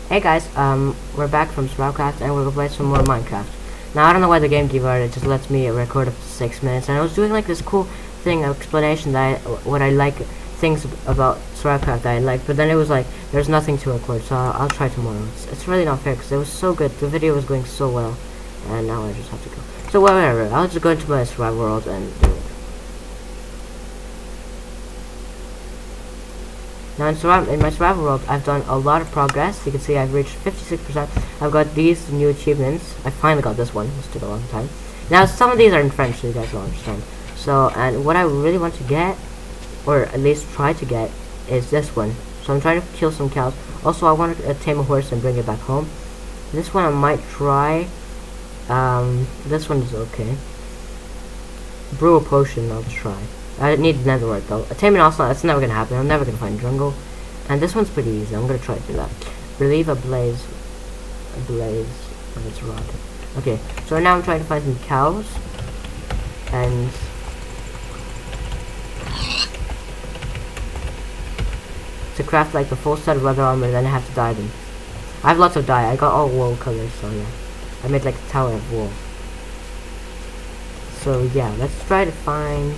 Hey guys, we're back from Survivecraft and we're gonna play some more Minecraft. Now I don't know why the game deviated, it just lets me record up to 6 minutes, and I was doing like this cool thing, explanation that what I like, things about Survivecraft that I like, but then it was like, there's nothing to record, so I'll try tomorrow. It's really not fair, because it was so good, the video was going so well, and now I just have to go. So whatever, I'll just go into my survival world and do it. Now in my survival world, I've done a lot of progress. You can see I've reached 56%. I've got these new achievements. I finally got this one. This took a long time. Now some of these are in French, so you guys don't understand. So, and what I really want to get, or at least try to get, is this one. So I'm trying to kill some cows. Also, I want to tame a horse and bring it back home. This one I might try. This one is okay. Brew a potion, I'll try. I need netherite though. A taming ocelot, that's never gonna happen. I'm never gonna find jungle. And this one's pretty easy. I'm gonna try to do that. Relieve a blaze. A blaze of its rod. Okay, so right now I'm trying to find some cows. And to craft like the full set of leather armor, then I have to dye them. I have lots of dye. I got all wool colors, so yeah. I made like a tower of wool. So yeah, let's try to find.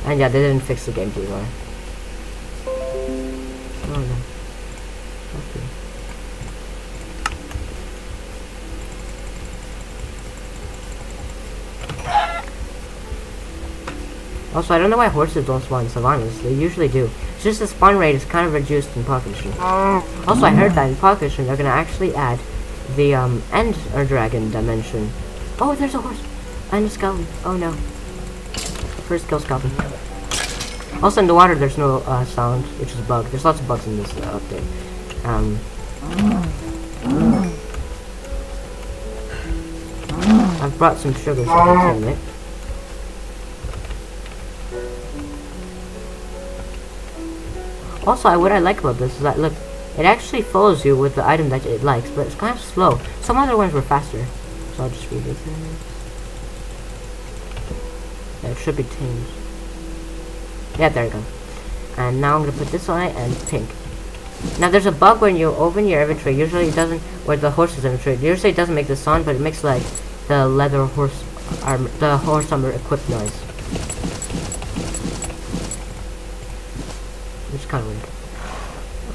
And yeah, they didn't fix the game anymore. Oh no. Okay. Also, I don't know why horses don't spawn in savannas. They usually do. It's just the spawn rate is kind of reduced in Pocket Edition. Also, I heard that in Pocket Edition they're gonna actually add the Ender Dragon dimension. Oh, there's a horse and a skeleton. Oh no. First kill skeleton. Also in the water there's no sound, which is a bug. There's lots of bugs in this update. I've brought some sugar so I can tame it. Also, what I like about this is that, look, it actually follows you with the item that it likes, but it's kind of slow. Some other ones were faster. So I'll just read this. Yeah, it should be tamed. Yeah, there you go. And now I'm gonna put this on it and pink. Now there's a bug when you open your inventory. Usually it doesn't, or the horse's inventory. Usually it doesn't make the sound, but it makes like the leather horse armor, the horse armor equipped noise. Which is kind of weird.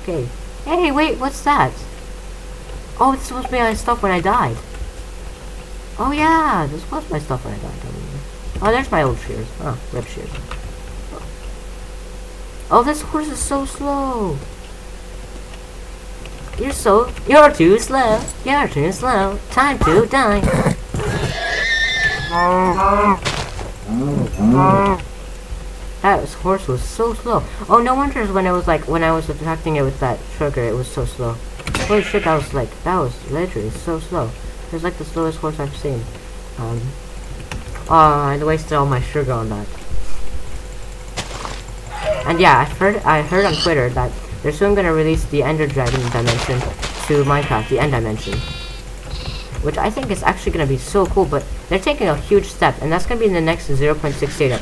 Okay. Hey, wait, what's that? Oh, it's supposed to be my stuff when I died. Oh yeah, this was my stuff when I died. Oh, there's my old shears. Oh, rip shears. Oh, this horse is so slow. You're too slow. You're too slow. Time to die. That horse was so slow. Oh, no wonder when I was attacking it with that sugar, it was so slow. Holy shit, that was literally so slow. It was like the slowest horse I've seen. Oh, I wasted all my sugar on that. And yeah, I heard on Twitter that they're soon gonna release the Ender Dragon dimension to Minecraft, the End dimension, which I think is actually gonna be so cool. But they're taking a huge step, and that's gonna be in the next 0.17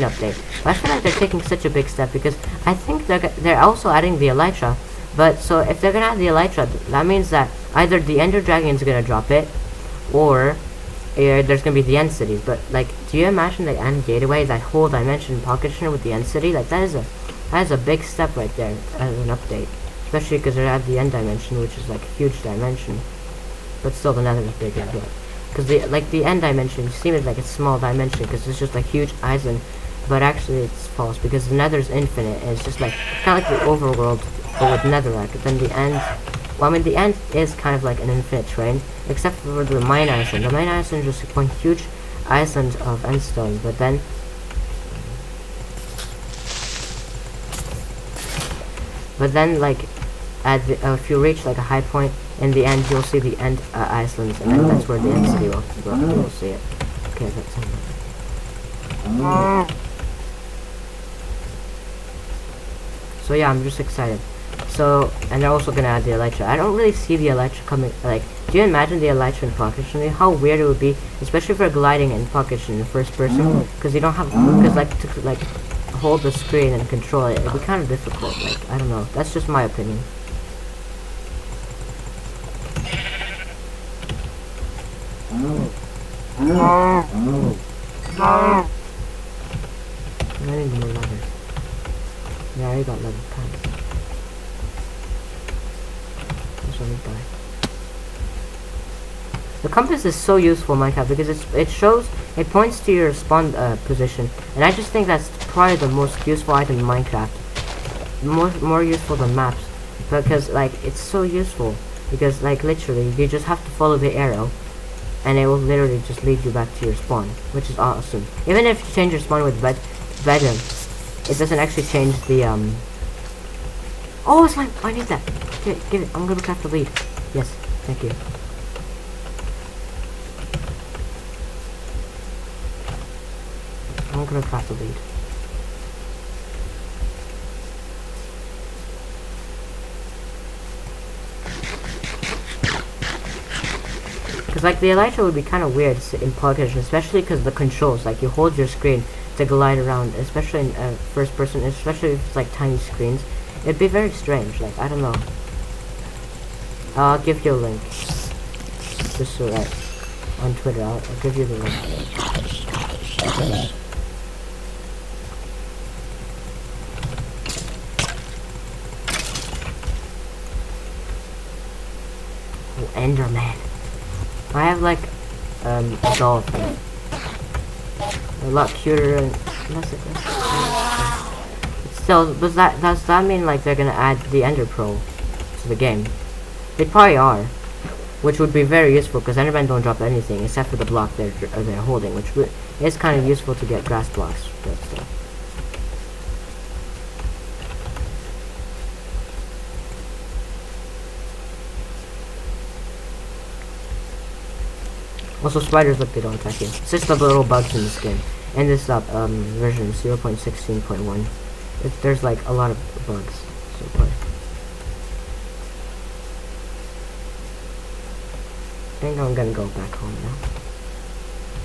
update. But I feel like they're taking such a big step because I think they're also adding the Elytra. But so if they're gonna add the Elytra, that means that either the Ender Dragon is gonna drop it, or there's gonna be the End City. But like, do you imagine the End Gateway, that whole dimension Pocket Edition with the End City? Like that is a big step right there as an update, especially because they add the End dimension, which is like a huge dimension. But still, the Nether is bigger. Because the End dimension seems like a small dimension because it's just a huge island, but actually it's false because the Nether is infinite and it's just like kind of like the overworld but with Netherrack. Then the End. Well, I mean, the End is kind of like an infinite terrain, except for the Mine Island. The Mine Island is just one huge island of endstone, but then like if you reach like a high point in the end, you'll see the End Islands, and then that's where the End City will see it. Okay, that's it. So yeah, I'm just excited. So, and they're also gonna add the Elytra. I don't really see the Elytra coming. Like, do you imagine the Elytra in Pocket Edition? How weird it would be, especially for gliding in Pocket Edition in the first person, because you don't have, because like to hold the screen and control it, it'd be kind of difficult. Like, I don't know. That's just my opinion. I need more leather. Yeah, I already got leather pants. That's what I buy. The compass is so useful in Minecraft because it points to your spawn position, and I just think that's probably the most useful item in Minecraft. More useful than maps, because like it's so useful because like literally you just have to follow the arrow, and it will literally just lead you back to your spawn, which is awesome. Even if you change your spawn with bedroom, it doesn't actually change the Oh, slime! I need that. Give it. I'm gonna craft the lead. Yes, thank you. I'm gonna craft the lead. Because like the elytra would be kind of weird in Pocket, especially because the controls, like you hold your screen to glide around, especially in first person, especially if it's like tiny screens. It'd be very strange, like I don't know. I'll give you a link. Just so that on Twitter, I'll give you the link. Oh, Enderman. I have like a dolphin. A lot cuter and less. Still, does that mean like they're gonna add the Ender Pearl to the game? They probably are, which would be very useful because Endermen don't drop anything except for the block they're holding, which is kind of useful to get grass blocks. But still. Also, spiders, look, they don't attack you. It's just the little bugs in the skin. And this version 0.16.1. There's like a lot of bugs so far. I think I'm gonna go back home now.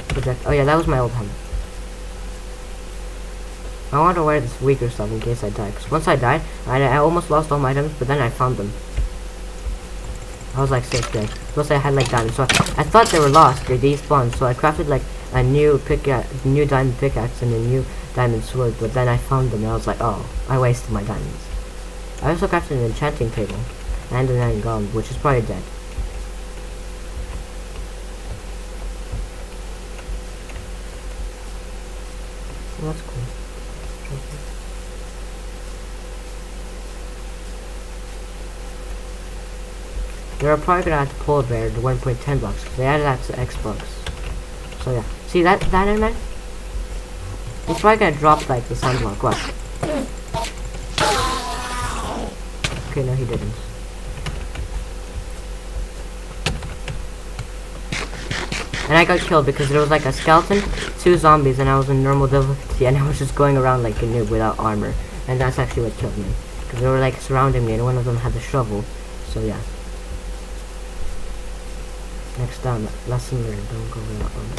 Project. Oh yeah, that was my old helmet. I want to wear this weaker stuff in case I die. Because once I died, I almost lost all my items, but then I found them. I was like so scared. Plus I had like diamonds, so I thought they were lost. They despawned, so I crafted like a new diamond pickaxe and a new diamond sword. But then I found them, and I was like, oh, I wasted my diamonds. I also crafted an enchanting table and an iron golem, which is probably dead. Well, that's cool. They're probably gonna add polar bear to 1.10 blocks. They added that to Xbox. So yeah. See that Enderman? He's probably gonna drop like the sun block. Watch. Okay, no he didn't. And I got killed because there was like a skeleton, 2 zombies, and I was in normal difficulty, and I was just going around like a noob without armor. And that's actually what killed me. Because they were like surrounding me, and one of them had the shovel. So yeah. Next time, lesson learned, don't go without armor.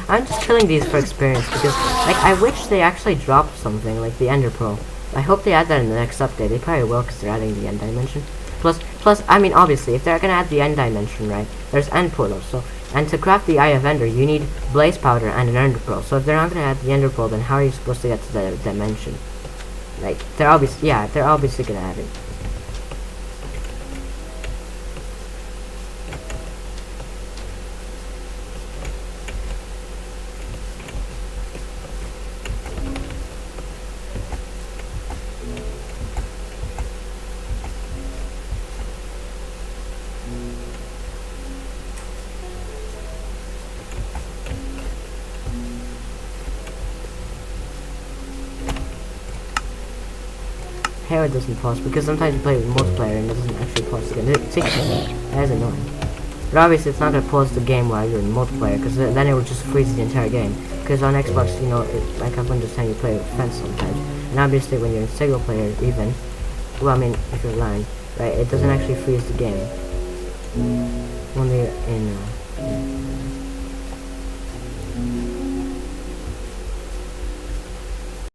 I'm just killing these for experience because, like, I wish they actually dropped something like the Ender Pearl. I hope they add that in the next update. They probably will because they're adding the end dimension. Plus, I mean, obviously, if they're gonna add the end dimension, right, there's end portals. So, and to craft the Eye of Ender, you need blaze powder and an Ender Pearl. So if they're not gonna add the Ender Pearl, then how are you supposed to get to the dimension? Like, they're obviously gonna add it. How it doesn't pause, because sometimes you play with multiplayer and it doesn't actually pause the game. See, that is annoying. But obviously it's not going to pause the game while you're in multiplayer, because then it will just freeze the entire game. Because on Xbox, you know, like I understand you play with friends sometimes. And obviously when you're in single player even, well I mean, if you're online, right, it doesn't actually freeze the game. Only in